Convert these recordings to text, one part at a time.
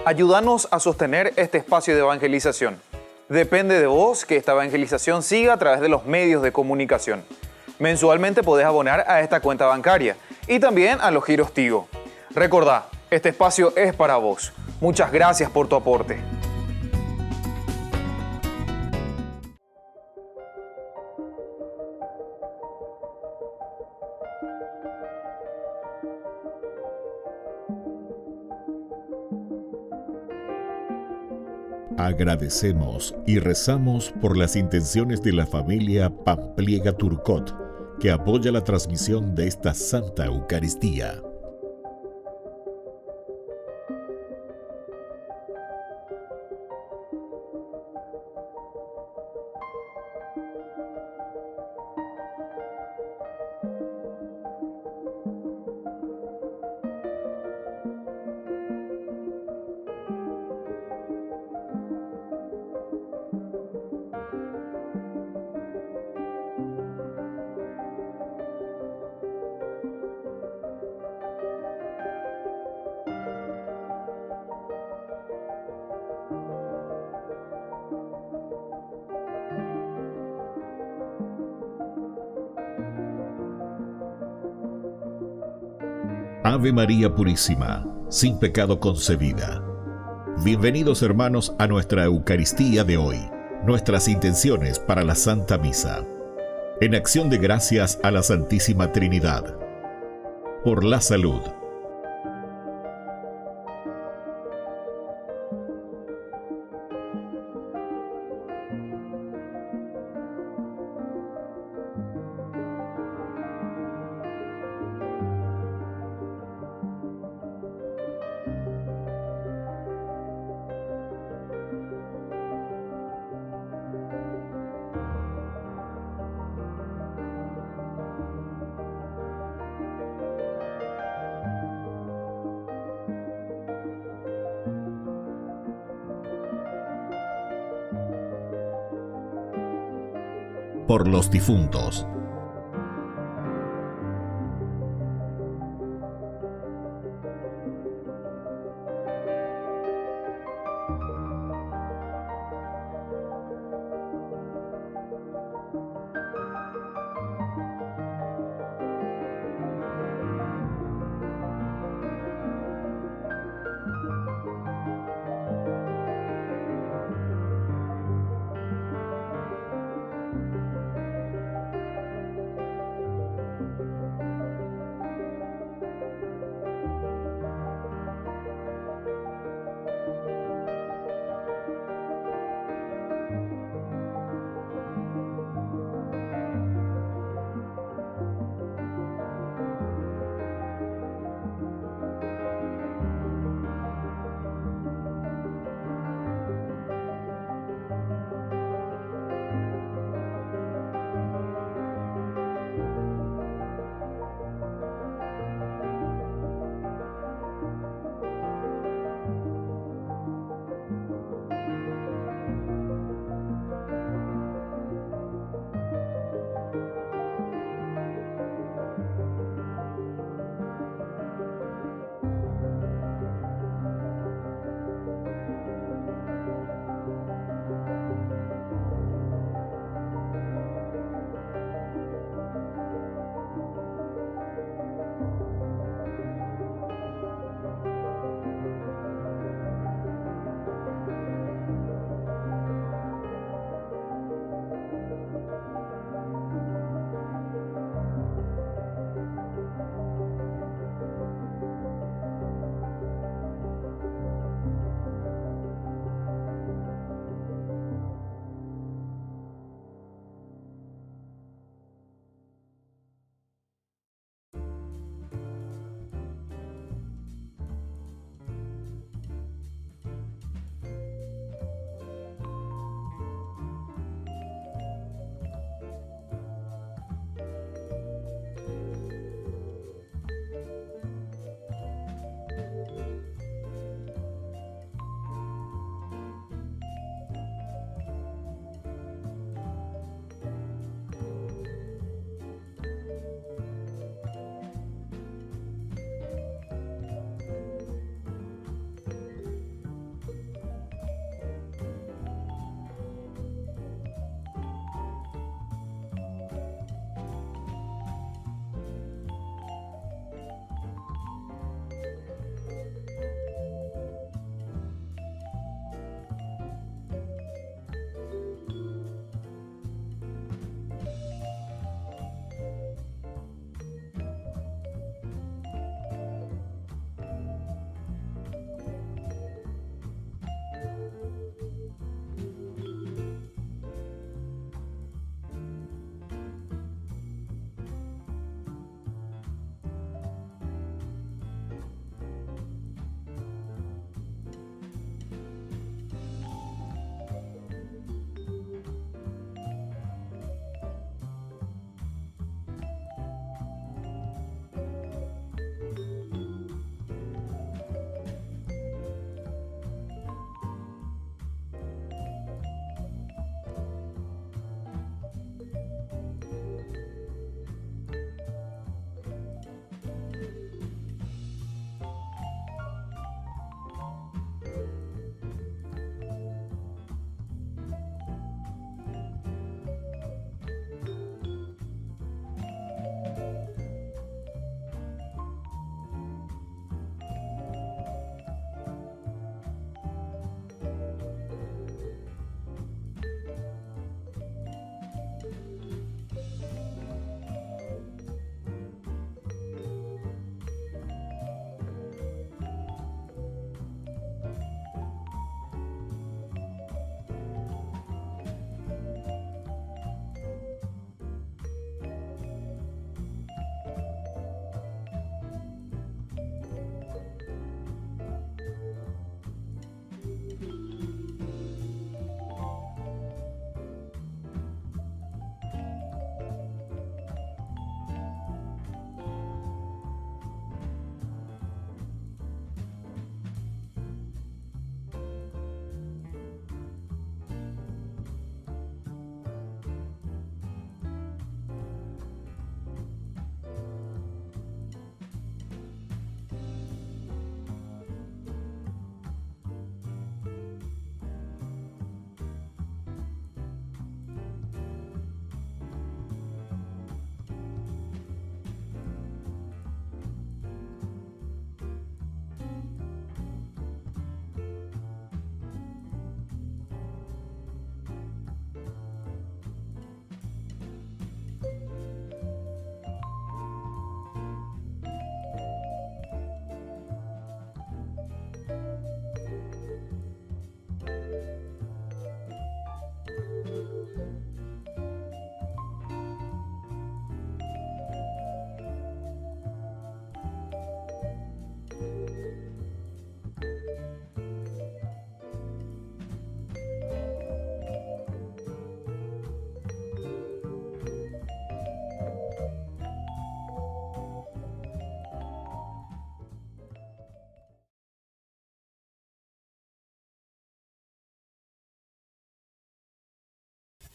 Ayúdanos a sostener este espacio de evangelización. Depende de vos que esta evangelización siga a través de los medios de comunicación. Mensualmente podés abonar a esta cuenta bancaria y también a los giros Tigo. Recordá, este espacio es para vos. Muchas gracias por tu aporte. Agradecemos y rezamos por las intenciones de la familia Pampliega Turcot, que apoya la transmisión de esta Santa Eucaristía. Ave María Purísima, sin pecado concebida. Bienvenidos hermanos a nuestra Eucaristía de hoy, nuestras intenciones para la Santa Misa. En acción de gracias a la Santísima Trinidad. Por la salud. Por los difuntos.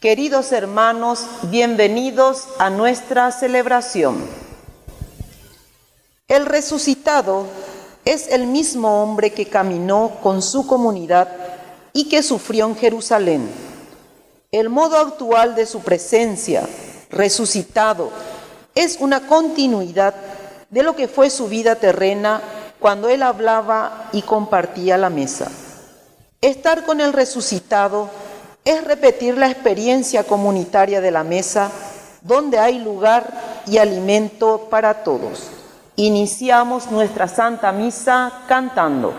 Queridos hermanos, bienvenidos a nuestra celebración. El resucitado es el mismo hombre que caminó con su comunidad y que sufrió en Jerusalén. El modo actual de su presencia, resucitado, es una continuidad de lo que fue su vida terrena cuando él hablaba y compartía la mesa. Estar con el resucitado es repetir la experiencia comunitaria de la mesa, donde hay lugar y alimento para todos. Iniciamos nuestra Santa Misa cantando.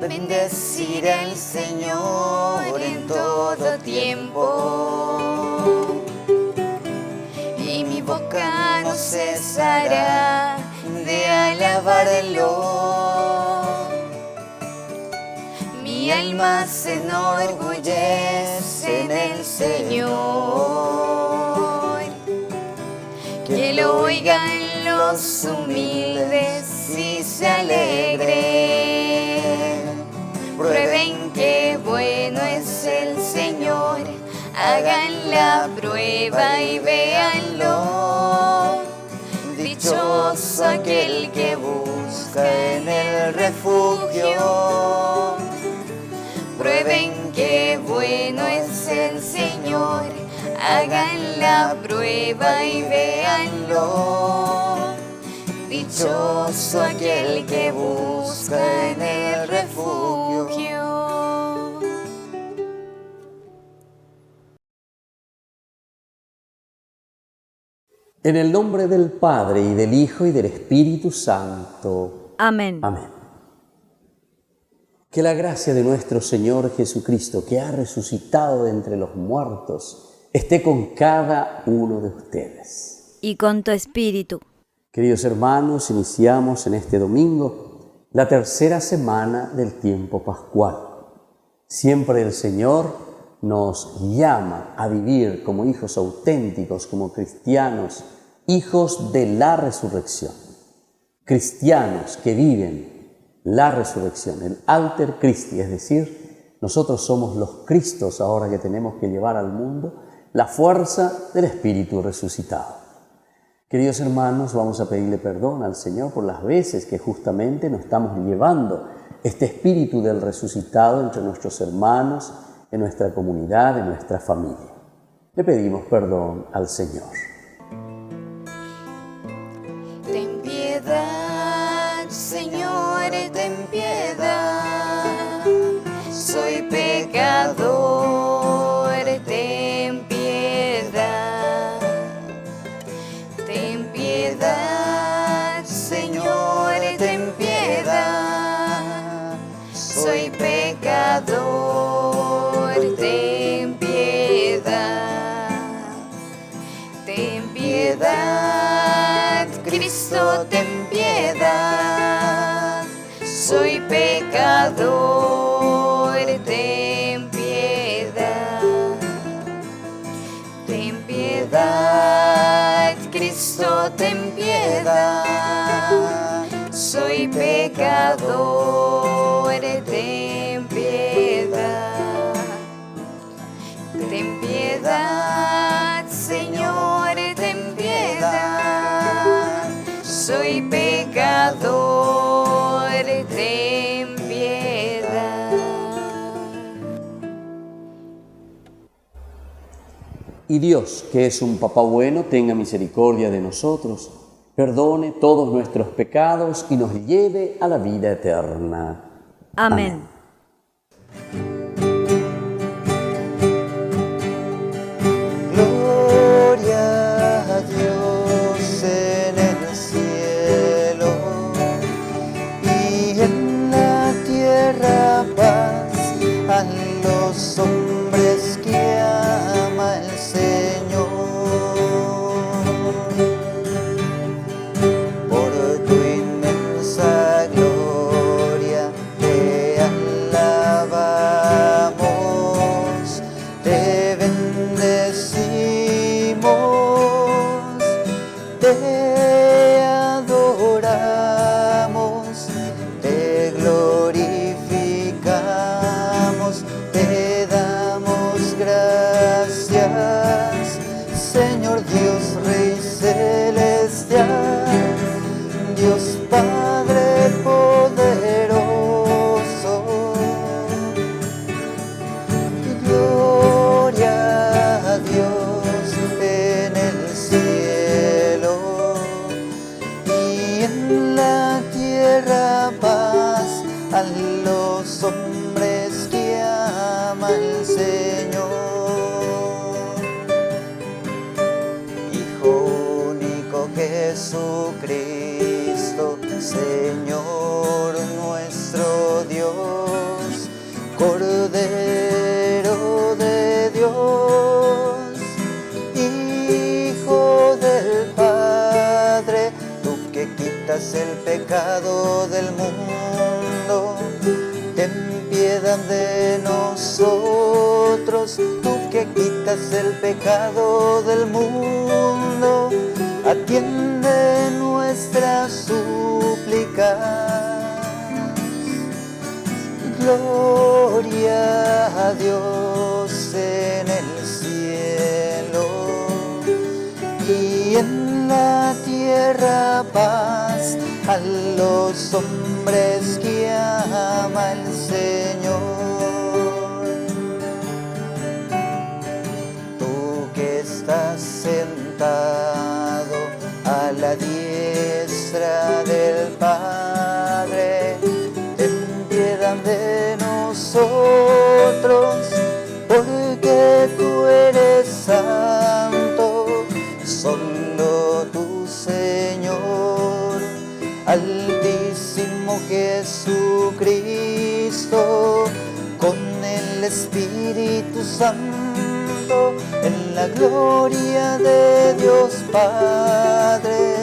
Bendeciré al Señor en todo tiempo, y mi boca no cesará de alabarlo. Mi alma se enorgullece en el Señor. Que lo oigan los humildes y se alegren. Prueben que bueno es el Señor. Hagan la prueba y véanlo. Dichoso aquel que busca en el refugio. Prueben que bueno es el Señor, hagan la prueba y véanlo. Dichoso aquel que busca en el refugio. En el nombre del Padre, y del Hijo, y del Espíritu Santo. Amén. Amén. Que la gracia de nuestro Señor Jesucristo, que ha resucitado de entre los muertos, esté con cada uno de ustedes. Y con tu espíritu. Queridos hermanos, iniciamos en este domingo la tercera semana del tiempo pascual. Siempre el Señor nos llama a vivir como hijos auténticos, como cristianos, hijos de la resurrección. Cristianos que viven la resurrección, el alter Christi, es decir, nosotros somos los Cristos ahora que tenemos que llevar al mundo la fuerza del Espíritu resucitado. Queridos hermanos, vamos a pedirle perdón al Señor por las veces que justamente no estamos llevando este Espíritu del resucitado entre nuestros hermanos, en nuestra comunidad, en nuestra familia. Le pedimos perdón al Señor. Ten piedad, Señor, ten piedad. Soy pecador, ten piedad. Ten piedad, Señor, ten piedad. Soy pecador, ten piedad. Ten piedad, Cristo, ten piedad. Soy pecador, ten piedad. Ten piedad, Cristo, ten piedad. Soy pecador, ten piedad. Ten piedad, Señor, ten piedad. Soy pecador, ten piedad. Y Dios, que es un Papá bueno, tenga misericordia de nosotros, perdone todos nuestros pecados y nos lleve a la vida eterna. Amén. Gloria a Dios en el cielo y en la tierra paz a los hombres que ama el Señor. Por tu inmensa gloria te alabamos. Señor nuestro Dios, Cordero de Dios, Hijo del Padre, tú que quitas el pecado del mundo, ten piedad de nosotros, tú que quitas el pecado del mundo, atiende nuestras súplicas. Gloria a Dios en el cielo y en la tierra paz a los hombres que ama el Señor. Tú que estás sentado a la diestra del Padre, ten piedad de nosotros, porque tú eres santo, solo tú, Señor, Altísimo Jesucristo, con el Espíritu Santo, en la gloria de Dios Padre.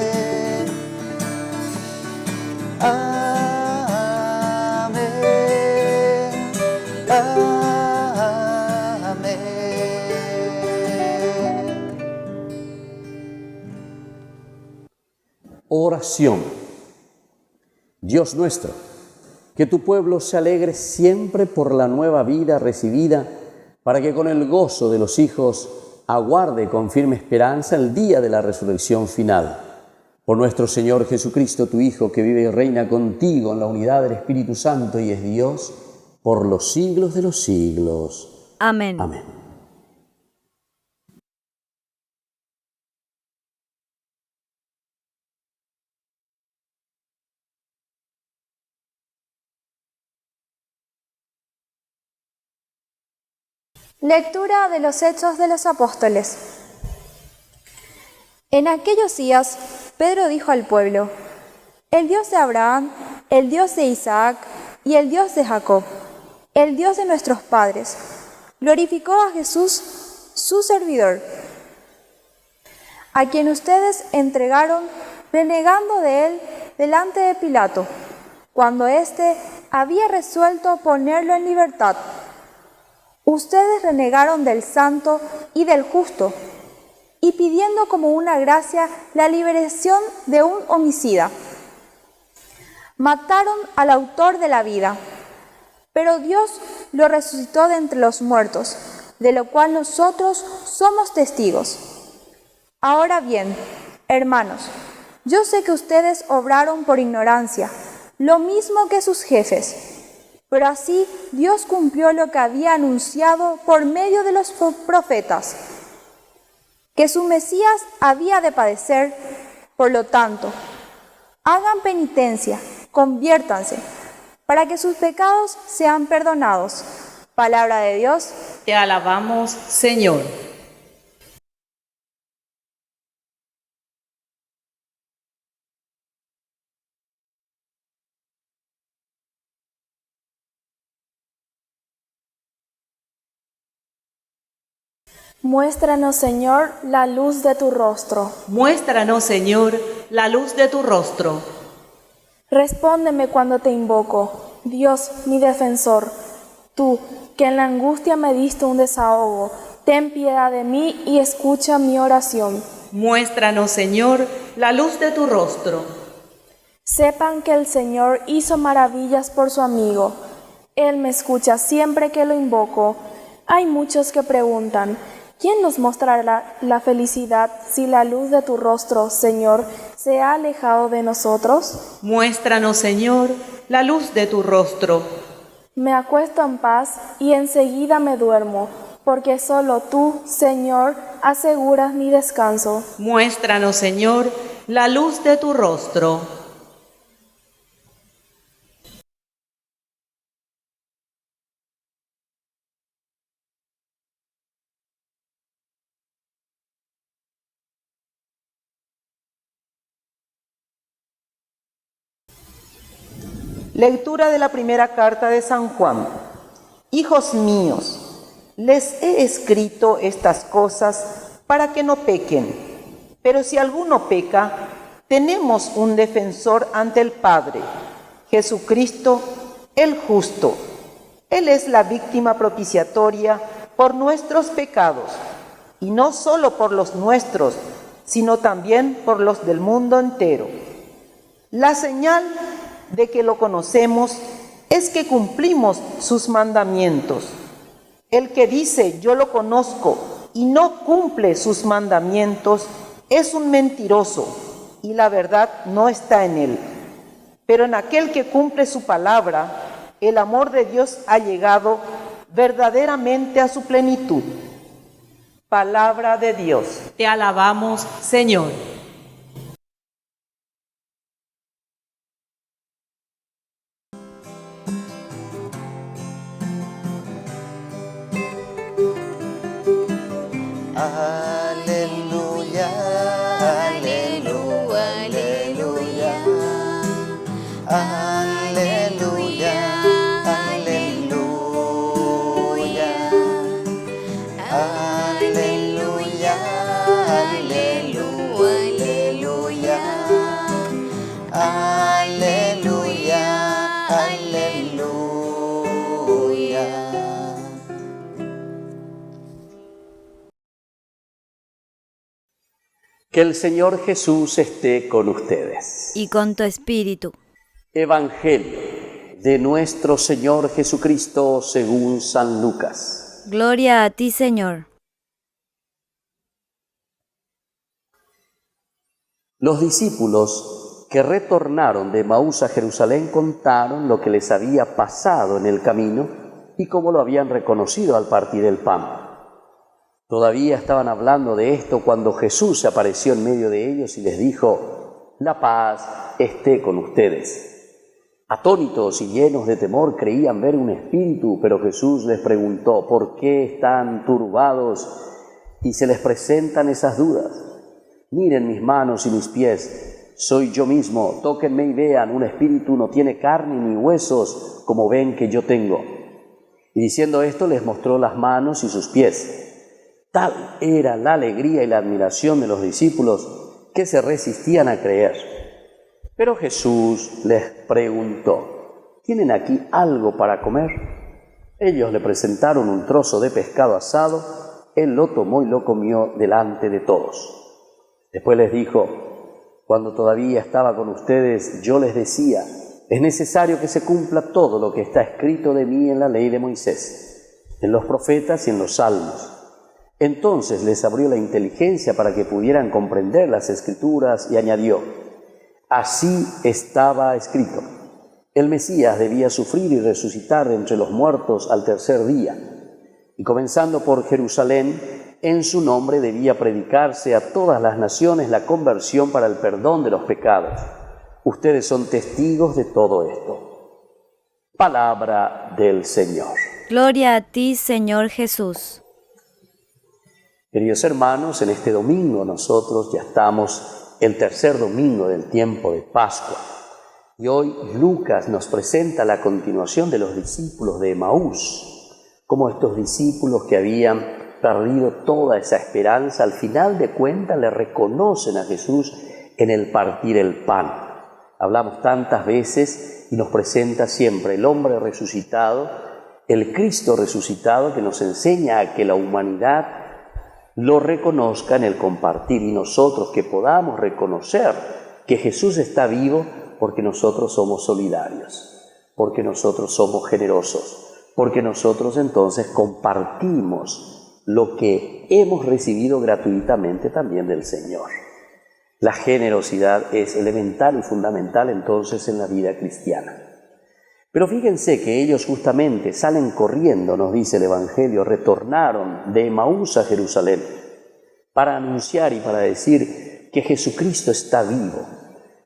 Amén. Amén. Oración. Dios nuestro, que tu pueblo se alegre siempre por la nueva vida recibida, para que con el gozo de los hijos aguarde con firme esperanza el día de la resurrección final. Por nuestro Señor Jesucristo, tu Hijo, que vive y reina contigo en la unidad del Espíritu Santo y es Dios, por los siglos de los siglos. Amén. Amén. Lectura de los Hechos de los Apóstoles. En aquellos días, Pedro dijo al pueblo: el Dios de Abraham, el Dios de Isaac y el Dios de Jacob, el Dios de nuestros padres, glorificó a Jesús, su servidor, a quien ustedes entregaron renegando de él delante de Pilato, cuando éste había resuelto ponerlo en libertad. Ustedes renegaron del santo y del justo, y pidiendo como una gracia la liberación de un homicida. Mataron al autor de la vida, pero Dios lo resucitó de entre los muertos, de lo cual nosotros somos testigos. Ahora bien, hermanos, yo sé que ustedes obraron por ignorancia, lo mismo que sus jefes. Pero así Dios cumplió lo que había anunciado por medio de los profetas, que su Mesías había de padecer. Por lo tanto, hagan penitencia, conviértanse, para que sus pecados sean perdonados. Palabra de Dios. Te alabamos, Señor. Muéstranos, Señor, la luz de tu rostro. Muéstranos, Señor, la luz de tu rostro. Respóndeme cuando te invoco, Dios, mi defensor. Tú, que en la angustia me diste un desahogo, ten piedad de mí y escucha mi oración. Muéstranos, Señor, la luz de tu rostro. Sepan que el Señor hizo maravillas por su amigo. Él me escucha siempre que lo invoco. Hay muchos que preguntan: ¿quién nos mostrará la felicidad si la luz de tu rostro, Señor, se ha alejado de nosotros? Muéstranos, Señor, la luz de tu rostro. Me acuesto en paz y enseguida me duermo, porque solo tú, Señor, aseguras mi descanso. Muéstranos, Señor, la luz de tu rostro. Lectura de la primera carta de San Juan. Hijos míos, les he escrito estas cosas para que no pequen. Pero si alguno peca, tenemos un defensor ante el Padre, Jesucristo el justo. Él es la víctima propiciatoria por nuestros pecados, y no solo por los nuestros, sino también por los del mundo entero. La señal de que lo conocemos es que cumplimos sus mandamientos. El que dice yo lo conozco y no cumple sus mandamientos es un mentiroso y la verdad no está en él. Pero en aquel que cumple su palabra, el amor de Dios ha llegado verdaderamente a su plenitud. Palabra de Dios. Te alabamos, Señor. Aleluya, aleluya, aleluya. Aleluya, aleluya. Aleluya, aleluya, aleluya. Aleluya, aleluya. Que el Señor Jesús esté con ustedes. Y con tu espíritu. Evangelio de nuestro Señor Jesucristo según San Lucas. Gloria a ti, Señor. Los discípulos que retornaron de Emaús a Jerusalén contaron lo que les había pasado en el camino y cómo lo habían reconocido al partir el pan. Todavía estaban hablando de esto cuando Jesús se apareció en medio de ellos y les dijo: la paz esté con ustedes. Atónitos y llenos de temor creían ver un espíritu, pero Jesús les preguntó: ¿por qué están turbados y se les presentan esas dudas? Miren mis manos y mis pies, soy yo mismo, tóquenme y vean, un espíritu no tiene carne ni huesos, como ven que yo tengo. Y diciendo esto les mostró las manos y sus pies. Tal era la alegría y la admiración de los discípulos que se resistían a creer. Pero Jesús les preguntó: ¿tienen aquí algo para comer? Ellos le presentaron un trozo de pescado asado, él lo tomó y lo comió delante de todos. Después les dijo: cuando todavía estaba con ustedes, yo les decía, es necesario que se cumpla todo lo que está escrito de mí en la ley de Moisés, en los profetas y en los salmos. Entonces les abrió la inteligencia para que pudieran comprender las Escrituras y añadió: así estaba escrito, el Mesías debía sufrir y resucitar de entre los muertos al tercer día, y comenzando por Jerusalén, en su nombre debía predicarse a todas las naciones la conversión para el perdón de los pecados. Ustedes son testigos de todo esto. Palabra del Señor. Gloria a ti, Señor Jesús. Queridos hermanos, en este domingo nosotros ya estamos el tercer domingo del tiempo de Pascua. Y hoy Lucas nos presenta la continuación de los discípulos de Emaús, como estos discípulos que habían perdido toda esa esperanza, al final de cuentas le reconocen a Jesús en el partir el pan. Hablamos tantas veces y nos presenta siempre el hombre resucitado, el Cristo resucitado, que nos enseña a que la humanidad lo reconozca en el compartir, y nosotros que podamos reconocer que Jesús está vivo porque nosotros somos solidarios, porque nosotros somos generosos, porque nosotros entonces compartimos lo que hemos recibido gratuitamente también del Señor. La generosidad es elemental y fundamental entonces en la vida cristiana. Pero fíjense que ellos justamente salen corriendo, nos dice el Evangelio, retornaron de Emaús a Jerusalén para anunciar y para decir que Jesucristo está vivo.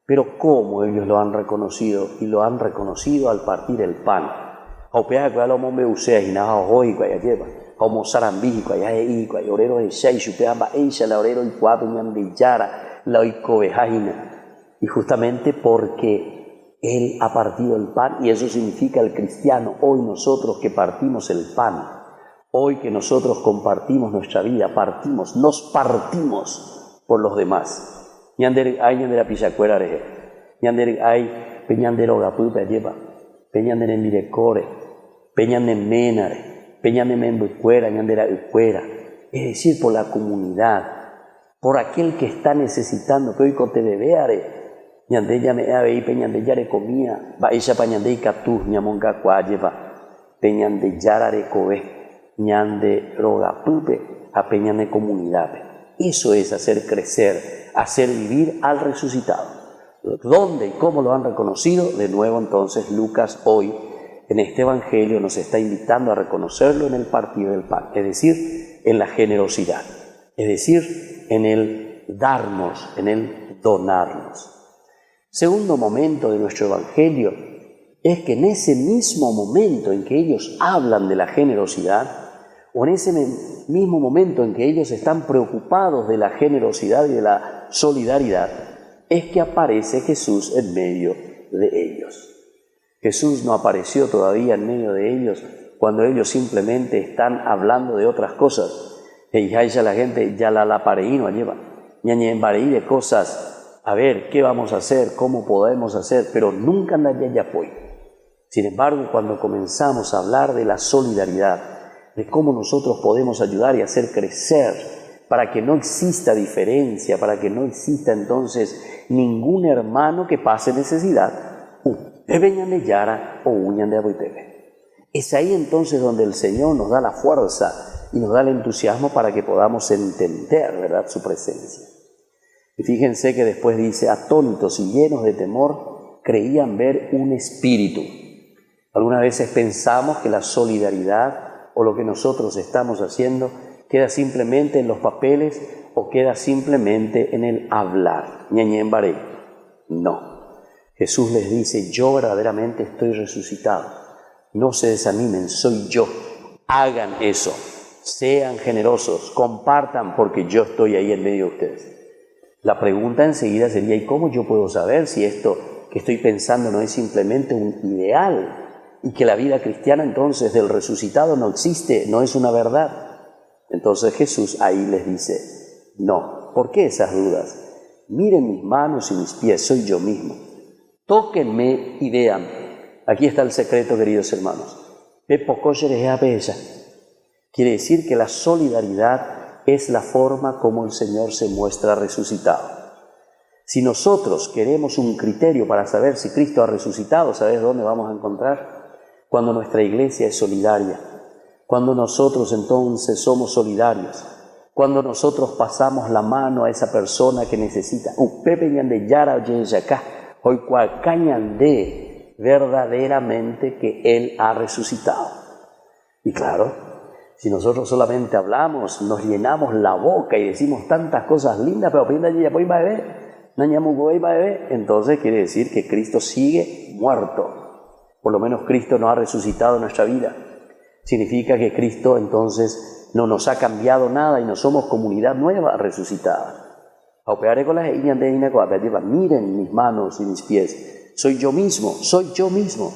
Pero ¿cómo ellos lo han reconocido? Y lo han reconocido al partir el pan. Y justamente porque Él ha partido el pan y eso significa el cristiano. Hoy nosotros que partimos el pan, hoy que nosotros compartimos nuestra vida, nos partimos por los demás. Ñander ay ñandera pichacuera reje, ñander ay peñandero gapupa lleva, peñandere mirecore, peñande menare, peñande membucuera, ñandera ucuera. Es decir, por la comunidad, por aquel que está necesitando, que hoy cote bebeare. Ñande ya me ave y peñande yare comía, va ella pañande y catú, ñamonga cuayeva, peñande yarare cobe, ñande rogapupe, a peñande comunidad. Eso es hacer crecer, hacer vivir al resucitado. ¿Dónde y cómo lo han reconocido? De nuevo entonces Lucas hoy en este evangelio nos está invitando a reconocerlo en el partido del pan, es decir, en la generosidad, es decir, en el darnos, en el donarnos. Segundo momento de nuestro evangelio es que en ese mismo momento en que ellos hablan de la generosidad, o en ese mismo momento en que ellos están preocupados de la generosidad y de la solidaridad, es que aparece Jesús en medio de ellos. Jesús no apareció todavía en medio de ellos cuando ellos simplemente están hablando de otras cosas. Y ya la gente ya la pareí no lleva, ñañembareí de cosas. A ver, ¿qué vamos a hacer? ¿Cómo podemos hacer? Pero nunca nadie ya fue. Sin embargo, cuando comenzamos a hablar de la solidaridad, de cómo nosotros podemos ayudar y hacer crecer para que no exista diferencia, para que no exista entonces ningún hermano que pase necesidad, uñan de yara o uñan de abuitebe. Es ahí entonces donde el Señor nos da la fuerza y nos da el entusiasmo para que podamos entender, ¿verdad?, su presencia. Y fíjense que después dice, atónitos y llenos de temor, creían ver un espíritu. Algunas veces pensamos que la solidaridad o lo que nosotros estamos haciendo queda simplemente en los papeles o queda simplemente en el hablar. Ñañembaré. No. Jesús les dice, yo verdaderamente estoy resucitado. No se desanimen, soy yo. Hagan eso. Sean generosos, compartan porque yo estoy ahí en medio de ustedes. La pregunta enseguida sería, ¿y cómo yo puedo saber si esto que estoy pensando no es simplemente un ideal y que la vida cristiana entonces del resucitado no existe, no es una verdad? Entonces Jesús ahí les dice, no, ¿por qué esas dudas? Miren mis manos y mis pies, soy yo mismo. Tóquenme y vean. Aquí está el secreto, queridos hermanos. Quiere decir que la solidaridad es la forma como el Señor se muestra resucitado. Si nosotros queremos un criterio para saber si Cristo ha resucitado, ¿sabes dónde vamos a encontrar? Cuando nuestra iglesia es solidaria, cuando nosotros entonces somos solidarios, cuando nosotros pasamos la mano a esa persona que necesita, verdaderamente que Él ha resucitado. Y claro, si nosotros solamente hablamos, nos llenamos la boca y decimos tantas cosas lindas, pero entonces quiere decir que Cristo sigue muerto. Por lo menos Cristo no ha resucitado en nuestra vida. Significa que Cristo entonces no nos ha cambiado nada y no somos comunidad nueva resucitada. Miren mis manos y mis pies. Soy yo mismo, soy yo mismo.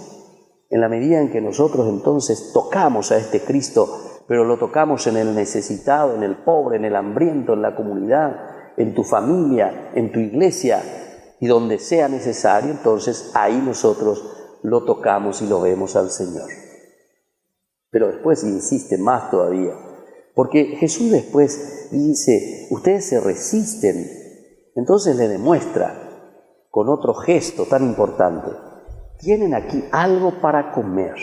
En la medida en que nosotros entonces tocamos a este Cristo, pero lo tocamos en el necesitado, en el pobre, en el hambriento, en la comunidad, en tu familia, en tu iglesia, y donde sea necesario, entonces ahí nosotros lo tocamos y lo vemos al Señor. Pero después insiste más todavía, porque Jesús después dice, ustedes se resisten, entonces le demuestra con otro gesto tan importante, tienen aquí algo para comer.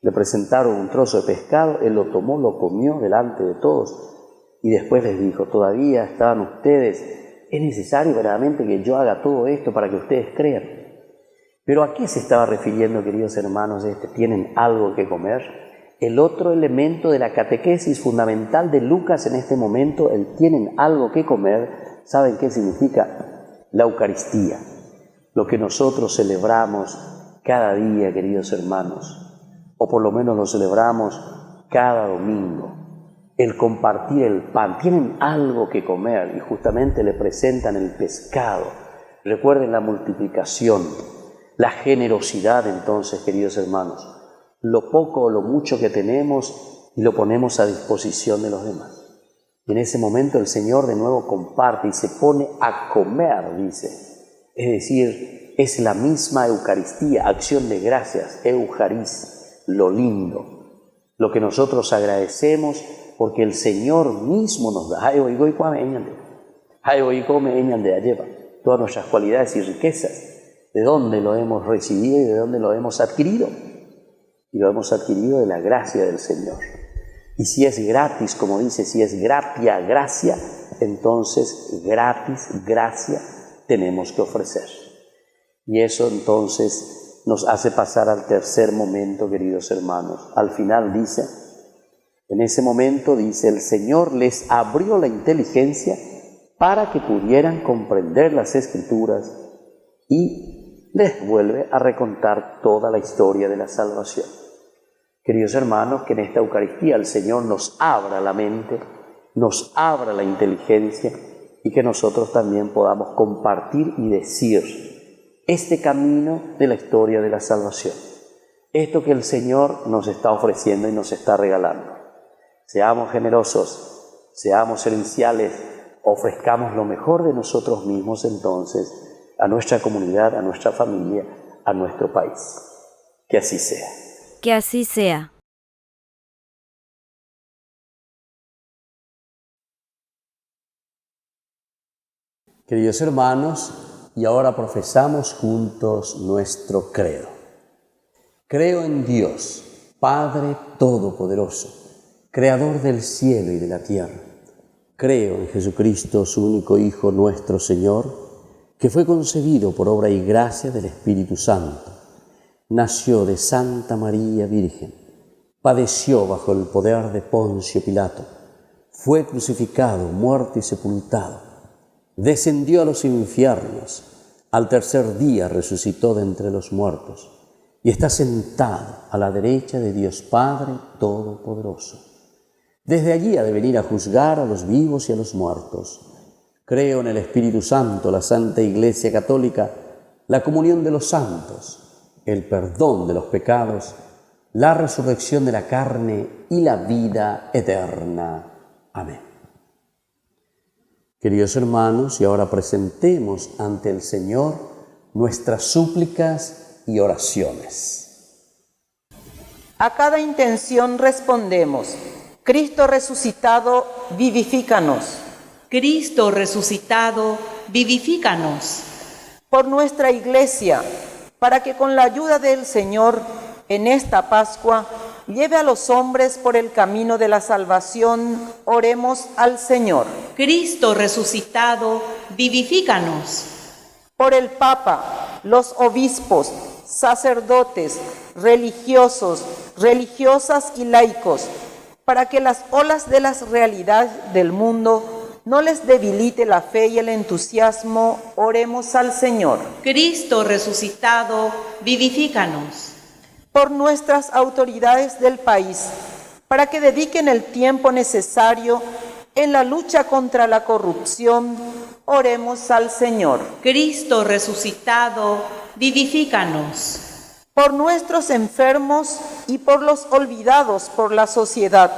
Le presentaron un trozo de pescado, él lo tomó, lo comió delante de todos y después les dijo, todavía estaban ustedes, es necesario verdaderamente que yo haga todo esto para que ustedes crean. Pero ¿a qué se estaba refiriendo, queridos hermanos? ¿Tienen algo que comer? El otro elemento de la catequesis fundamental de Lucas en este momento, el tienen algo que comer, ¿saben qué significa? La Eucaristía, lo que nosotros celebramos cada día, queridos hermanos, o por lo menos lo celebramos cada domingo, el compartir el pan. Tienen algo que comer y justamente le presentan el pescado. Recuerden la multiplicación. la generosidad entonces, queridos hermanos, lo poco o lo mucho que tenemos y lo ponemos a disposición de los demás. Y en ese momento el Señor de nuevo comparte y se pone a comer, dice. Es decir, es la misma Eucaristía, acción de gracias, Eucarís, lo lindo, lo que nosotros agradecemos porque el Señor mismo nos da. Todas nuestras cualidades y riquezas. ¿De dónde lo hemos recibido y de dónde lo hemos adquirido? Y lo hemos adquirido de la gracia del Señor. Y si es gratis, como dice, si es gratia, gracia, entonces gratis, gracia, tenemos que ofrecer. Y eso entonces nos hace pasar al tercer momento, queridos hermanos. Al final dice, en ese momento dice, el Señor les abrió la inteligencia para que pudieran comprender las Escrituras y les vuelve a recontar toda la historia de la salvación. Queridos hermanos, que en esta Eucaristía el Señor nos abra la mente, nos abra la inteligencia y que nosotros también podamos compartir y decir este camino de la historia de la salvación. Esto que el Señor nos está ofreciendo y nos está regalando. Seamos generosos, seamos serviciales, ofrezcamos lo mejor de nosotros mismos entonces a nuestra comunidad, a nuestra familia, a nuestro país. Que así sea. Que así sea. Queridos hermanos, y ahora profesamos juntos nuestro credo. Creo en Dios, Padre Todopoderoso, Creador del cielo y de la tierra. Creo en Jesucristo, su único Hijo, nuestro Señor, que fue concebido por obra y gracia del Espíritu Santo. Nació de Santa María Virgen, padeció bajo el poder de Poncio Pilato, fue crucificado, muerto y sepultado, descendió a los infiernos, al tercer día resucitó de entre los muertos y está sentado a la derecha de Dios Padre Todopoderoso. Desde allí ha de venir a juzgar a los vivos y a los muertos. Creo en el Espíritu Santo, la Santa Iglesia Católica, la comunión de los santos, el perdón de los pecados, la resurrección de la carne y la vida eterna. Amén. Queridos hermanos, y ahora presentemos ante el Señor nuestras súplicas y oraciones. A cada intención respondemos: Cristo resucitado, vivifícanos. Cristo resucitado, vivifícanos. Por nuestra Iglesia, para que con la ayuda del Señor, en esta Pascua, lleve a los hombres por el camino de la salvación, oremos al Señor. Cristo resucitado, vivifícanos. Por el Papa, los obispos, sacerdotes, religiosos, religiosas y laicos, para que las olas de las realidades del mundo no les debilite la fe y el entusiasmo, oremos al Señor. Cristo resucitado, vivifícanos. Por nuestras autoridades del país, para que dediquen el tiempo necesario en la lucha contra la corrupción, oremos al Señor. Cristo resucitado, vivifícanos. Por nuestros enfermos y por los olvidados por la sociedad,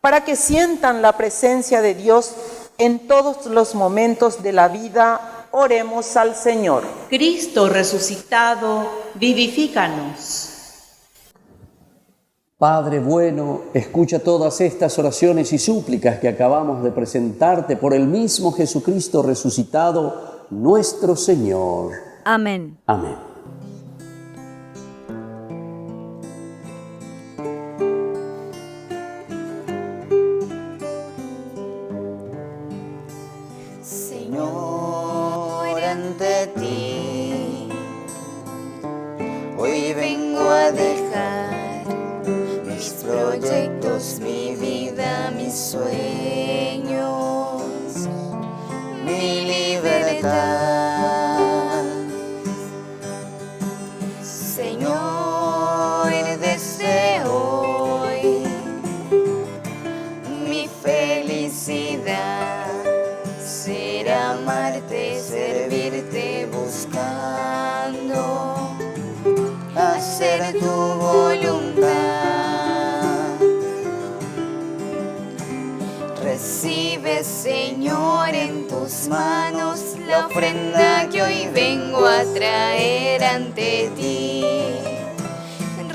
para que sientan la presencia de Dios en todos los momentos de la vida, oremos al Señor. Cristo resucitado, vivifícanos. Padre bueno, escucha todas estas oraciones y súplicas que acabamos de presentarte por el mismo Jesucristo resucitado, nuestro Señor. Amén. Amén. Señor, ante ti hoy vengo a dejar mis proyectos, mi vida, mis sueños, mi libertad. Señor, desde hoy mi felicidad será amarte, servirte buscando hacer tu voluntad. Recibe, Señor, en tus manos la ofrenda que hoy vengo a traer ante ti.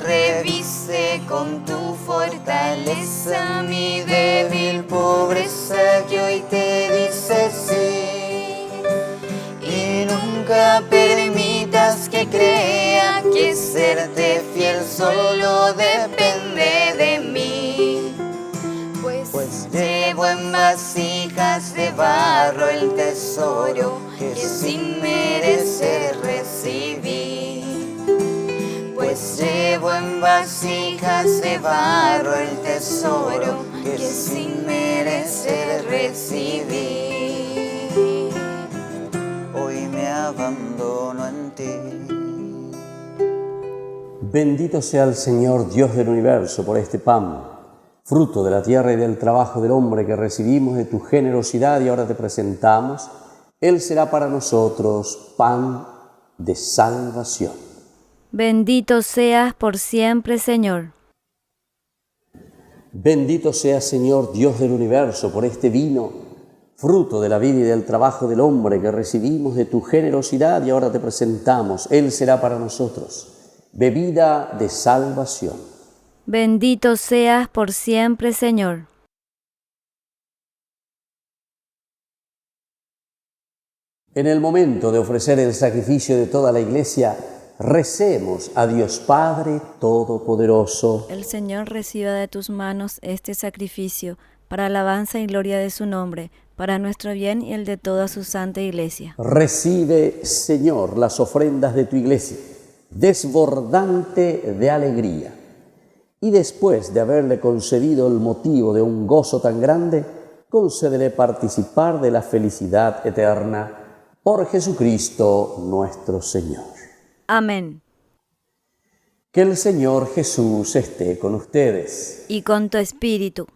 Reviste con tu fortaleza mi débil pobreza que hoy te dice sí. Y nunca permitas que crea que serte fiel solo depende de mí. Pues llevo en vasijas de barro el tesoro que sin merecer recibí. Pues llevo en vasijas de barro el tesoro que sin merecer recibí. Hoy me abandono en ti. Bendito sea el Señor Dios del universo por este pan, fruto de la tierra y del trabajo del hombre que recibimos de tu generosidad y ahora te presentamos. Él será para nosotros pan de salvación. Bendito seas por siempre, Señor. Bendito sea, Señor Dios del universo, por este vino, fruto de la vida y del trabajo del hombre que recibimos de tu generosidad y ahora te presentamos. Él será para nosotros bebida de salvación. Bendito seas por siempre, Señor. En el momento de ofrecer el sacrificio de toda la Iglesia, recemos a Dios Padre Todopoderoso. El Señor reciba de tus manos este sacrificio para alabanza y gloria de su nombre, para nuestro bien y el de toda su santa Iglesia. Recibe, Señor, las ofrendas de tu Iglesia, desbordante de alegría. Y después de haberle concedido el motivo de un gozo tan grande, concédele participar de la felicidad eterna por Jesucristo nuestro Señor. Amén. Que el Señor Jesús esté con ustedes. Y con tu espíritu.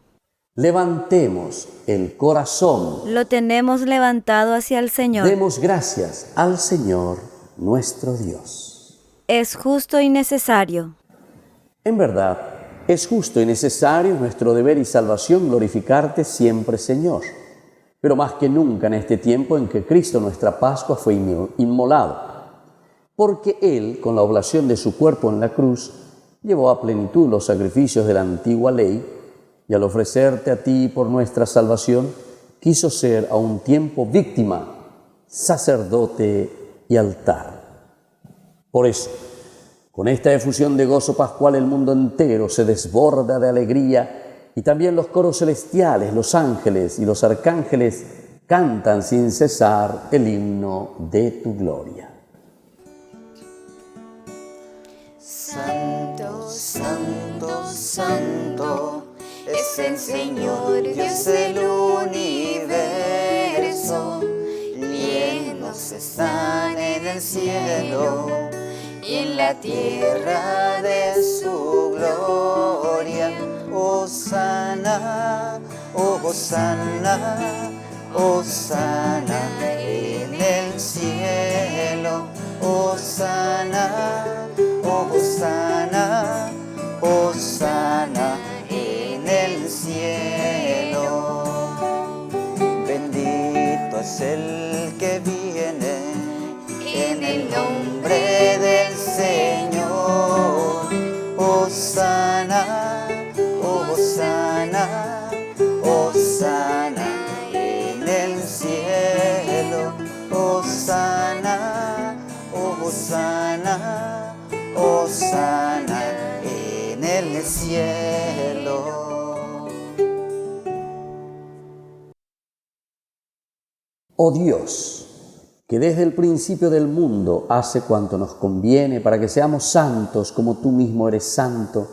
Levantemos el corazón. Lo tenemos levantado hacia el Señor. Demos gracias al Señor nuestro Dios. Es justo y necesario. En verdad, es justo y necesario nuestro deber y salvación glorificarte siempre, Señor. Pero más que nunca en este tiempo en que Cristo nuestra Pascua fue inmolado. Porque Él, con la oblación de su cuerpo en la cruz, llevó a plenitud los sacrificios de la antigua ley y al ofrecerte a ti por nuestra salvación, quiso ser a un tiempo víctima, sacerdote y altar. Por eso, con esta efusión de gozo pascual el mundo entero se desborda de alegría y también los coros celestiales, los ángeles y los arcángeles cantan sin cesar el himno de tu gloria. Santo, santo, santo, es el Señor Dios del universo. Llenos están en el cielo y en la tierra de su gloria. Hosana, oh Hosana, Hosana en el cielo. Hosana, oh Hosana, Hosana en el cielo. Bendito es el que viene en el nombre del Señor. Hosana, oh Hosana, Hosana en el cielo. Hosana, oh Hosana, Hosana en el cielo. Oh Dios, que desde el principio del mundo hace cuanto nos conviene para que seamos santos como tú mismo eres santo,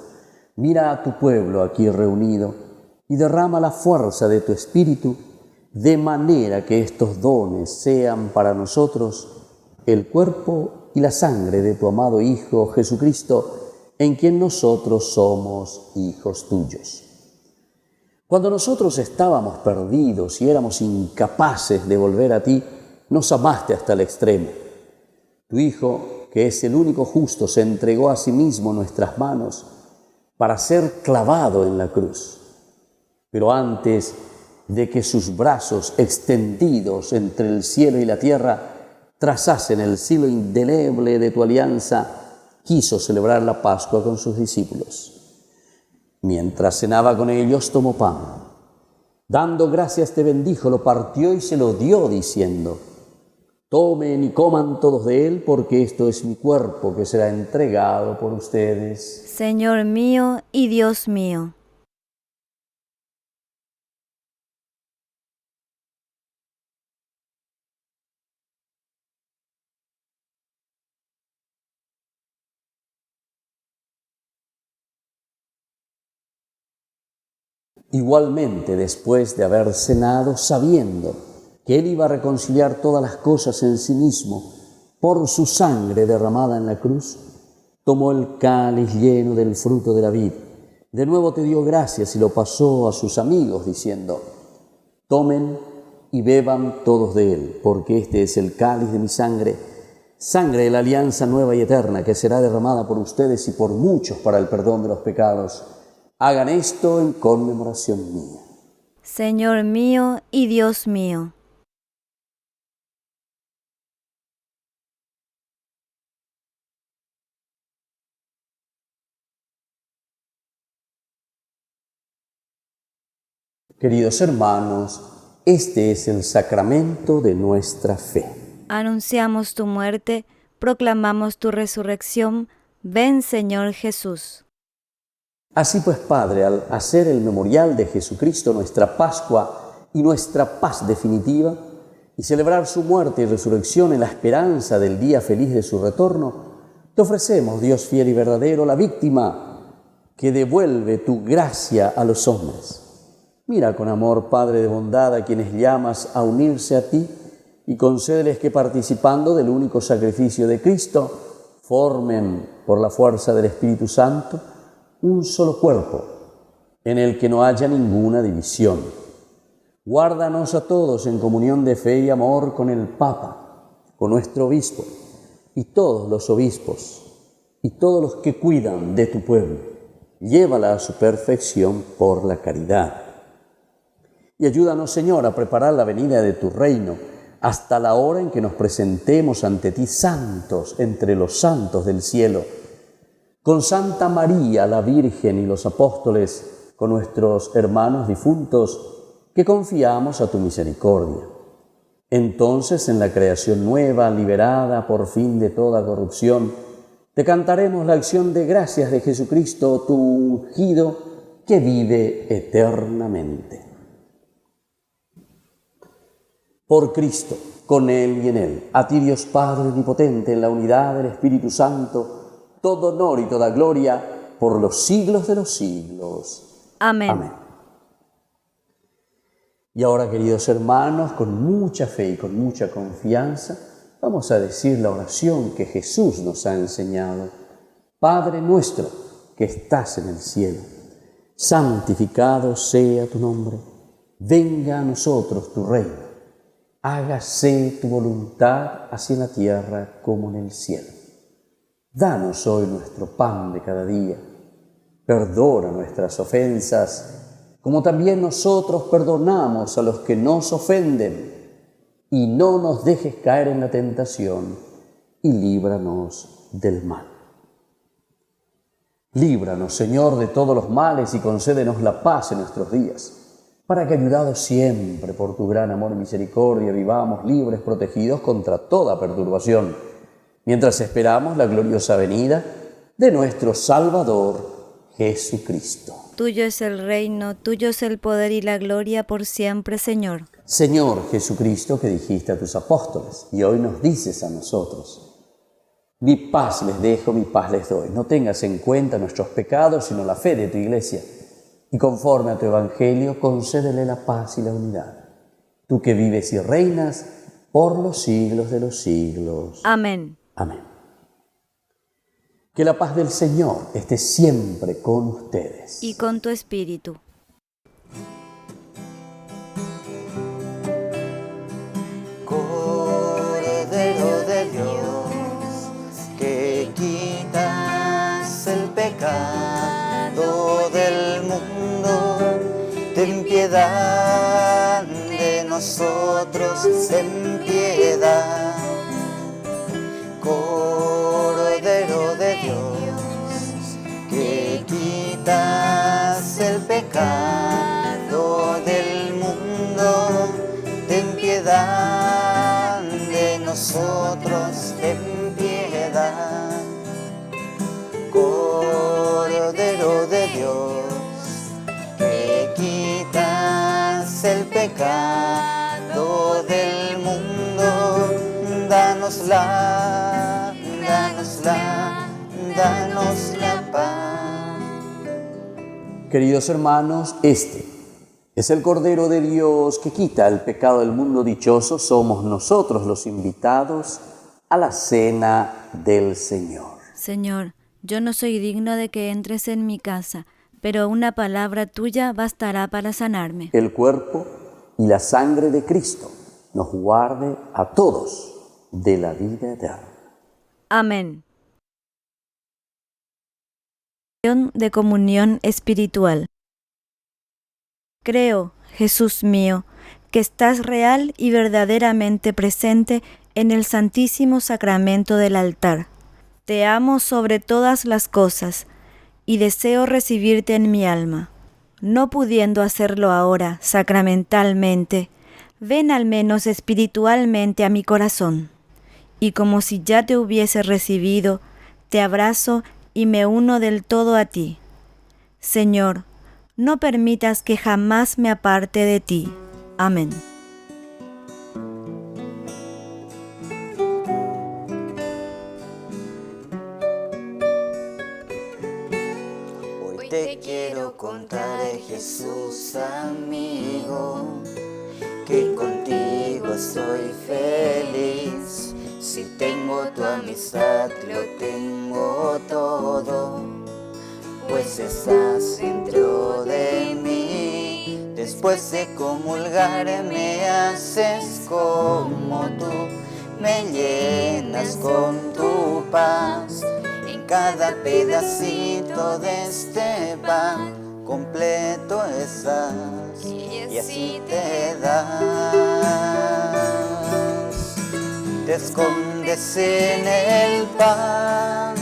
mira a tu pueblo aquí reunido y derrama la fuerza de tu Espíritu, de manera que estos dones sean para nosotros el cuerpo y la sangre de tu amado Hijo Jesucristo, en quien nosotros somos hijos tuyos. Cuando nosotros estábamos perdidos y éramos incapaces de volver a ti, nos amaste hasta el extremo. Tu Hijo, que es el único justo, se entregó a sí mismo en nuestras manos para ser clavado en la cruz. Pero antes de que sus brazos extendidos entre el cielo y la tierra trazasen el siglo indeleble de tu alianza, quiso celebrar la Pascua con sus discípulos. Mientras cenaba con ellos, tomó pan. Dando gracias te bendijo, lo partió y se lo dio, diciendo: tomen y coman todos de él, porque esto es mi cuerpo que será entregado por ustedes. Señor mío y Dios mío. Igualmente, después de haber cenado, sabiendo que él iba a reconciliar todas las cosas en sí mismo por su sangre derramada en la cruz, tomó el cáliz lleno del fruto de la vid. De nuevo te dio gracias y lo pasó a sus amigos, diciendo: tomen y beban todos de él, porque este es el cáliz de mi sangre, sangre de la alianza nueva y eterna, que será derramada por ustedes y por muchos para el perdón de los pecados. Hagan esto en conmemoración mía. Señor mío y Dios mío. Queridos hermanos, este es el sacramento de nuestra fe. Anunciamos tu muerte, proclamamos tu resurrección. Ven, Señor Jesús. Así pues, Padre, al hacer el memorial de Jesucristo, nuestra Pascua y nuestra paz definitiva, y celebrar su muerte y resurrección en la esperanza del día feliz de su retorno, te ofrecemos, Dios fiel y verdadero, la víctima que devuelve tu gracia a los hombres. Mira con amor, Padre de bondad, a quienes llamas a unirse a ti, y concédeles que, participando del único sacrificio de Cristo, formen, por la fuerza del Espíritu Santo, un solo cuerpo, en el que no haya ninguna división. Guárdanos a todos en comunión de fe y amor con el Papa, con nuestro obispo, y todos los obispos, y todos los que cuidan de tu pueblo. Llévala a su perfección por la caridad. Y ayúdanos, Señor, a preparar la venida de tu reino, hasta la hora en que nos presentemos ante ti santos entre los santos del cielo, con Santa María, la Virgen, y los apóstoles, con nuestros hermanos difuntos, que confiamos a tu misericordia. Entonces, en la creación nueva, liberada por fin de toda corrupción, te cantaremos la acción de gracias de Jesucristo, tu ungido, que vive eternamente. Por Cristo, con Él y en Él, a ti, Dios Padre omnipotente, en la unidad del Espíritu Santo, todo honor y toda gloria por los siglos de los siglos. Amén. Amén. Y ahora, queridos hermanos, con mucha fe y con mucha confianza, vamos a decir la oración que Jesús nos ha enseñado. Padre nuestro que estás en el cielo, santificado sea tu nombre. Venga a nosotros tu reino. Hágase tu voluntad, así en la tierra como en el cielo. Danos hoy nuestro pan de cada día. Perdona nuestras ofensas, como también nosotros perdonamos a los que nos ofenden. Y no nos dejes caer en la tentación, y líbranos del mal. Líbranos, Señor, de todos los males y concédenos la paz en nuestros días, para que, ayudados siempre por tu gran amor y misericordia, vivamos libres, protegidos contra toda perturbación, mientras esperamos la gloriosa venida de nuestro Salvador Jesucristo. Tuyo es el reino, tuyo es el poder y la gloria por siempre, Señor. Señor Jesucristo, que dijiste a tus apóstoles, y hoy nos dices a nosotros: mi paz les dejo, mi paz les doy. No tengas en cuenta nuestros pecados, sino la fe de tu Iglesia. Y conforme a tu Evangelio, concédele la paz y la unidad. Tú que vives y reinas por los siglos de los siglos. Amén. Amén. Que la paz del Señor esté siempre con ustedes. Y con tu espíritu. Cordero de Dios, que pecado del mundo, ten piedad de nosotros, ten piedad. Cordero de Dios, que quitas el pecado del mundo, ten piedad de nosotros, ten piedad. Cordero de Dios, que quitas el pecado del mundo, danos la paz. Queridos hermanos, este es el Cordero de Dios que quita el pecado del mundo. Dichosos somos nosotros los invitados a la cena del Señor. Señor, yo no soy digno de que entres en mi casa, pero una palabra tuya bastará para sanarme. El cuerpo y la sangre de Cristo nos guarde a todos de la vida eterna. Amén. De comunión espiritual. Creo, Jesús mío, que estás real y verdaderamente presente en el Santísimo Sacramento del altar. Te amo sobre todas las cosas y deseo recibirte en mi alma. No pudiendo hacerlo ahora sacramentalmente, ven al menos espiritualmente a mi corazón. Y como si ya te hubiese recibido, te abrazo y me uno del todo a ti. Señor, no permitas que jamás me aparte de ti. Amén. Hoy te quiero contar, Jesús amigo, que contigo soy feliz. Si tengo tu amistad, lo tengo todo, pues estás dentro de mí. Después de comulgar me haces como tú, me llenas con tu paz. En cada pedacito de este pan completo estás y así te das. Te escondes en el pan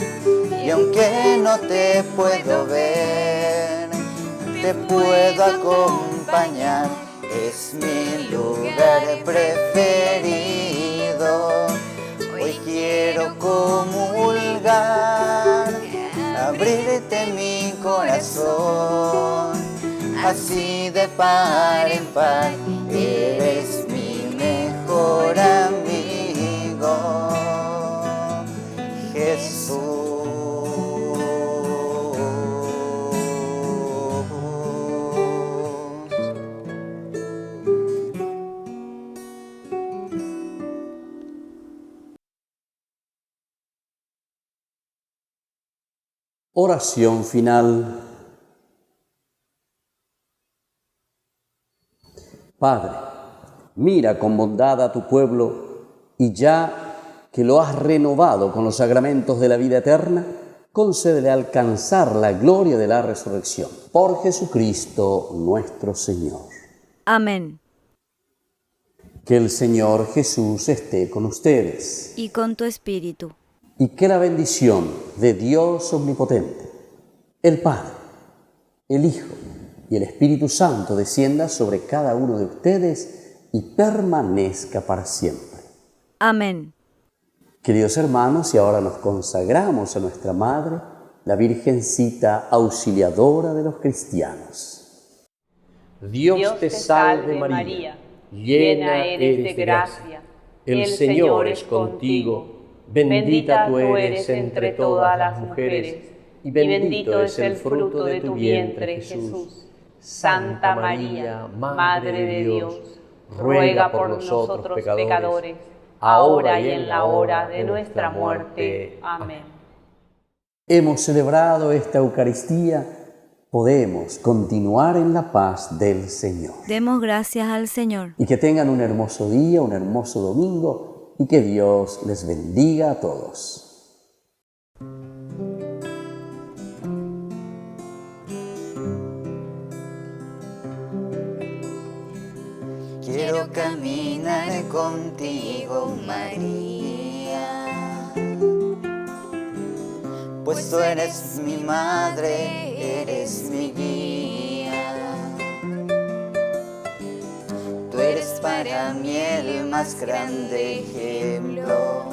y aunque no te puedo ver, te puedo acompañar. Es mi lugar preferido. Hoy quiero comulgar, abrirte mi corazón, así de par en par. Eres mi mejor amigo, Jesús. Oración final. Padre, mira con bondad a tu pueblo y ya que lo has renovado con los sacramentos de la vida eterna, concédele alcanzar la gloria de la resurrección. Por Jesucristo nuestro Señor. Amén. Que el Señor Jesús esté con ustedes. Y con tu espíritu. Y que la bendición de Dios omnipotente, el Padre, el Hijo y el Espíritu Santo descienda sobre cada uno de ustedes y permanezca para siempre. Amén. Queridos hermanos, y ahora nos consagramos a nuestra Madre, la Virgencita auxiliadora de los cristianos. Dios te salve María, llena eres de gracia, el Señor es contigo. Bendita tú eres entre todas las mujeres, y bendito es el fruto de tu vientre, Jesús. Santa María, Madre de Dios, ruega por nosotros pecadores, ahora y en la hora de nuestra muerte. Amén. Hemos celebrado esta Eucaristía, podemos continuar en la paz del Señor. Demos gracias al Señor. Y que tengan un hermoso día, un hermoso domingo, y que Dios les bendiga a todos. contigo, María, pues tú eres mi madre, eres mi guía. Tú eres para mí el más grande ejemplo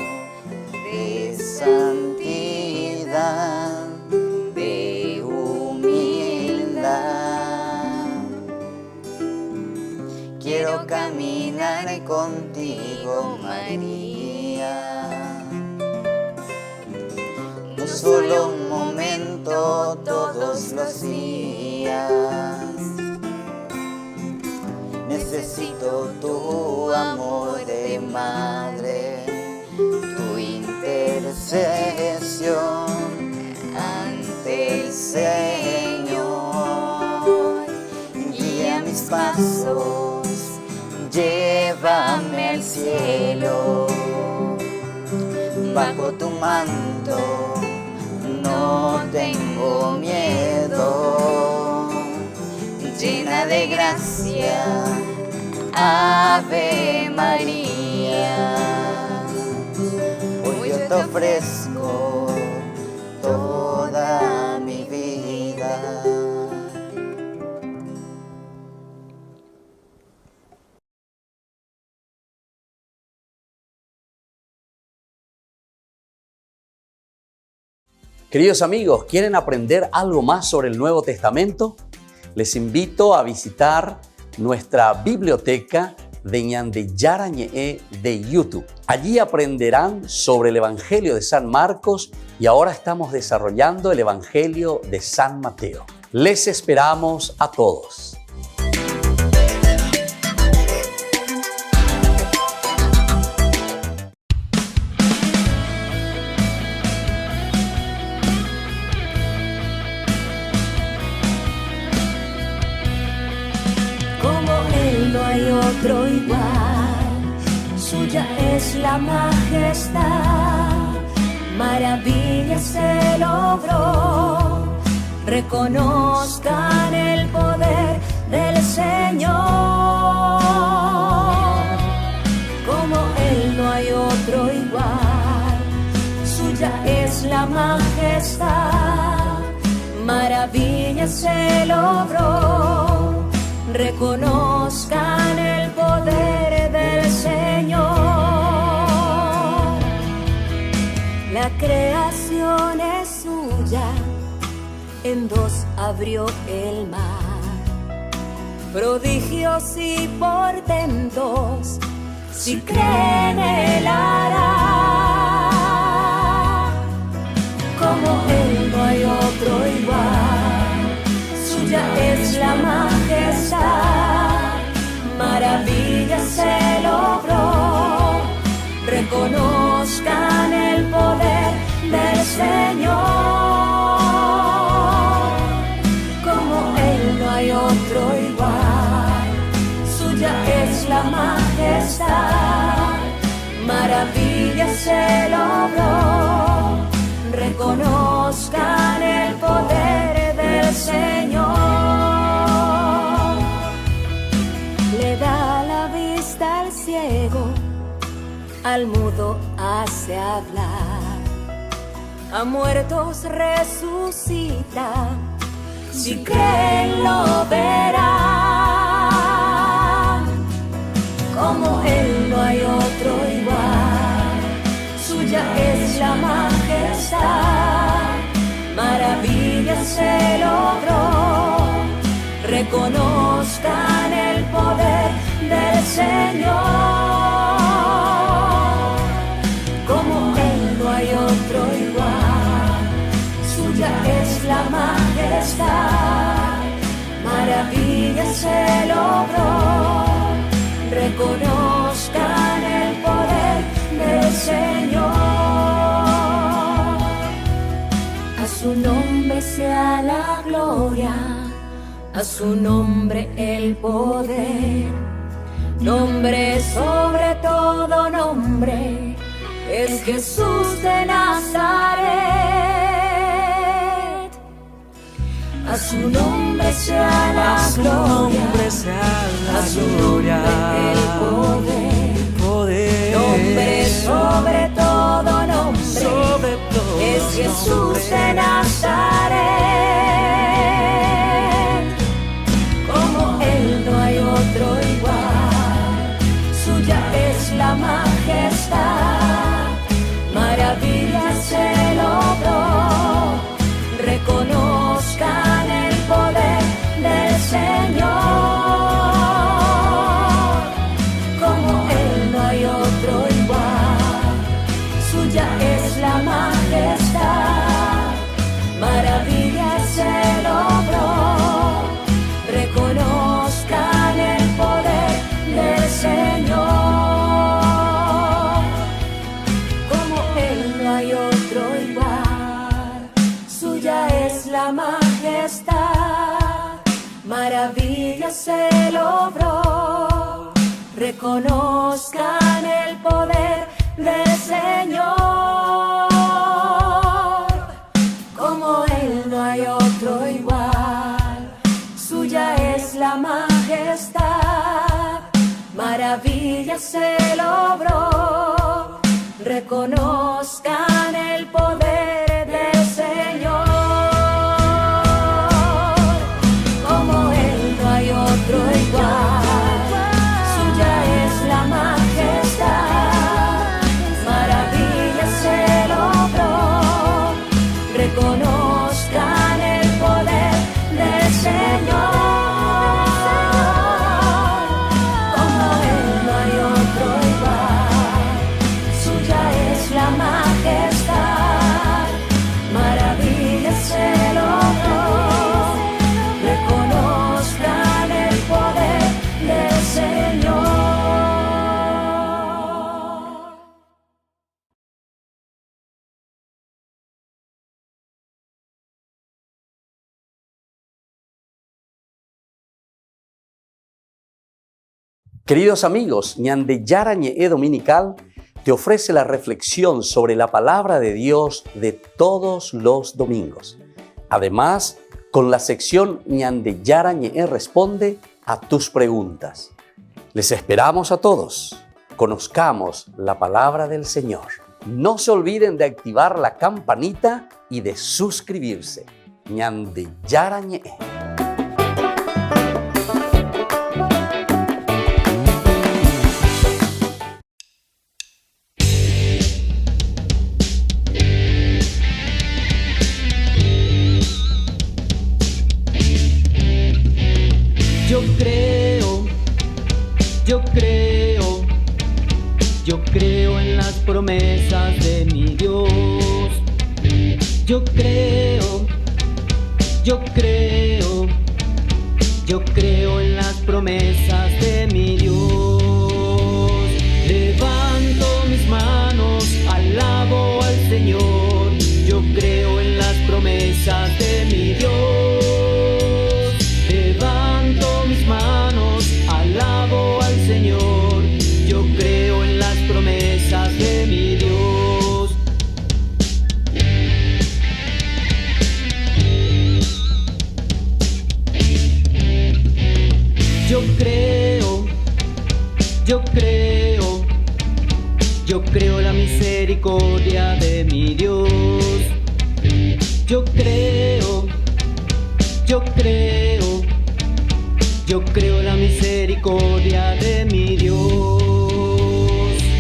de santidad, de humildad. Quiero caminar contigo, María, no solo un momento, todos los días. Necesito tu amor de madre, tu intercesión ante el Señor. Guía mis pasos, llévame al cielo. Bajo tu manto no tengo miedo. Llena de gracia, Ave María. Hoy yo te ofrezco toda mi vida. Queridos amigos, ¿quieren aprender algo más sobre el Nuevo Testamento? Les invito a visitar nuestra biblioteca de Ñande Yarañe de YouTube. Allí aprenderán sobre el Evangelio de San Marcos y ahora estamos desarrollando el Evangelio de San Mateo. Les esperamos a todos. Otro igual, suya es la majestad, maravillas se logró, reconozcan el poder del Señor. Como Él no hay otro igual, suya es la majestad, maravillas se logró, reconozcan el poder del Señor. La creación es suya, en dos abrió el mar, prodigios y portentos, si creen Él hará. Como Él no hay otro igual, suya es la majestad, maravillas se logró, reconozcan el poder del Señor. Como Él no hay otro igual, suya es la majestad, maravillas se logró, reconozcan el poder del Señor. Le da la vista al ciego, al mudo hace hablar, a muertos resucita, si creen lo verán. Como Él no hay otro igual, suya es la majestad, maravillas se logró, reconozcan el poder del Señor. Como Él no hay otro igual, suya es la majestad, maravillas se logró, reconozcan el poder del Señor. A su nombre sea la gloria, a su nombre el poder, nombre sobre todo nombre, es Jesús de Nazaret. A su nombre sea la gloria, a su nombre el poder, sobre todo nombre, sobre todo es Jesús de Nazaret. Como Él no hay otro igual, suya es la majestad, maravillas Él obró, reconozcan el poder del Señor. Como Él no hay otro igual, suya es la majestad, maravillas Él obró, reconozcan el poder del Señor. Como Él no hay otro igual, suya es la majestad, maravillas Él obró, reconozcan el poder del Señor. Como Él no hay otro igual, suya es la majestad, maravillas Él obró, reconozcan el poder del Señor. Como Él no hay otro igual, suya es la majestad, maravillas Él obró, reconozcan el poder del Señor. Como Él no hay otro igual, suya es la majestad, maravillas Él obró, reconozcan el poder del Señor. Queridos amigos, Ñande Yarañe Dominical te ofrece la reflexión sobre la palabra de Dios de todos los domingos. Además, con la sección Ñande Yarañe responde a tus preguntas. Les esperamos a todos. Conozcamos la palabra del Señor. No se olviden de activar la campanita y de suscribirse. Ñande Yarañe. Yo creo en las promesas de mi Dios. Yo creo en las promesas de mi Dios. Levanto mis manos, alabo al Señor. Yo creo en las promesas de mi Dios. Levanto mis manos, alabo al Señor. Yo creo en las promesas de mi Dios. Yo creo la misericordia de mi Dios. Yo creo la misericordia de mi Dios.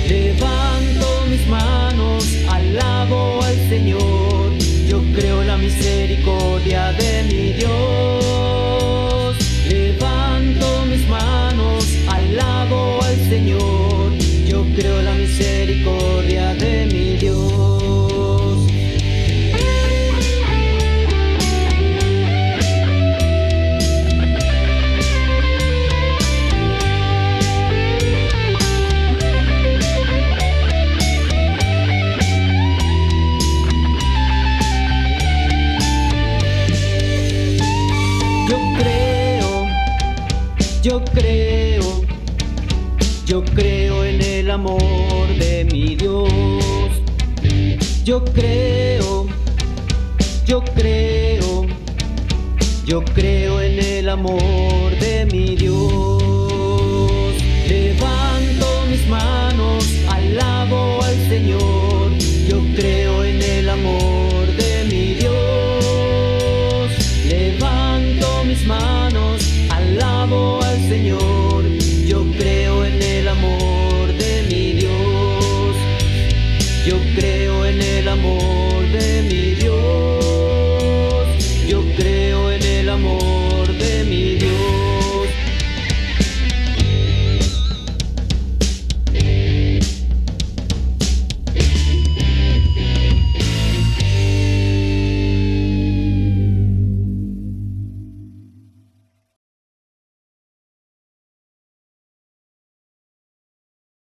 Levanto mis manos, alabo al Señor. Yo creo la misericordia de mi Dios. Levanto mis manos, alabo al Señor. Yo creo la misericordia de mi Dios. Yo creo en el amor de mi Dios. Yo creo en el amor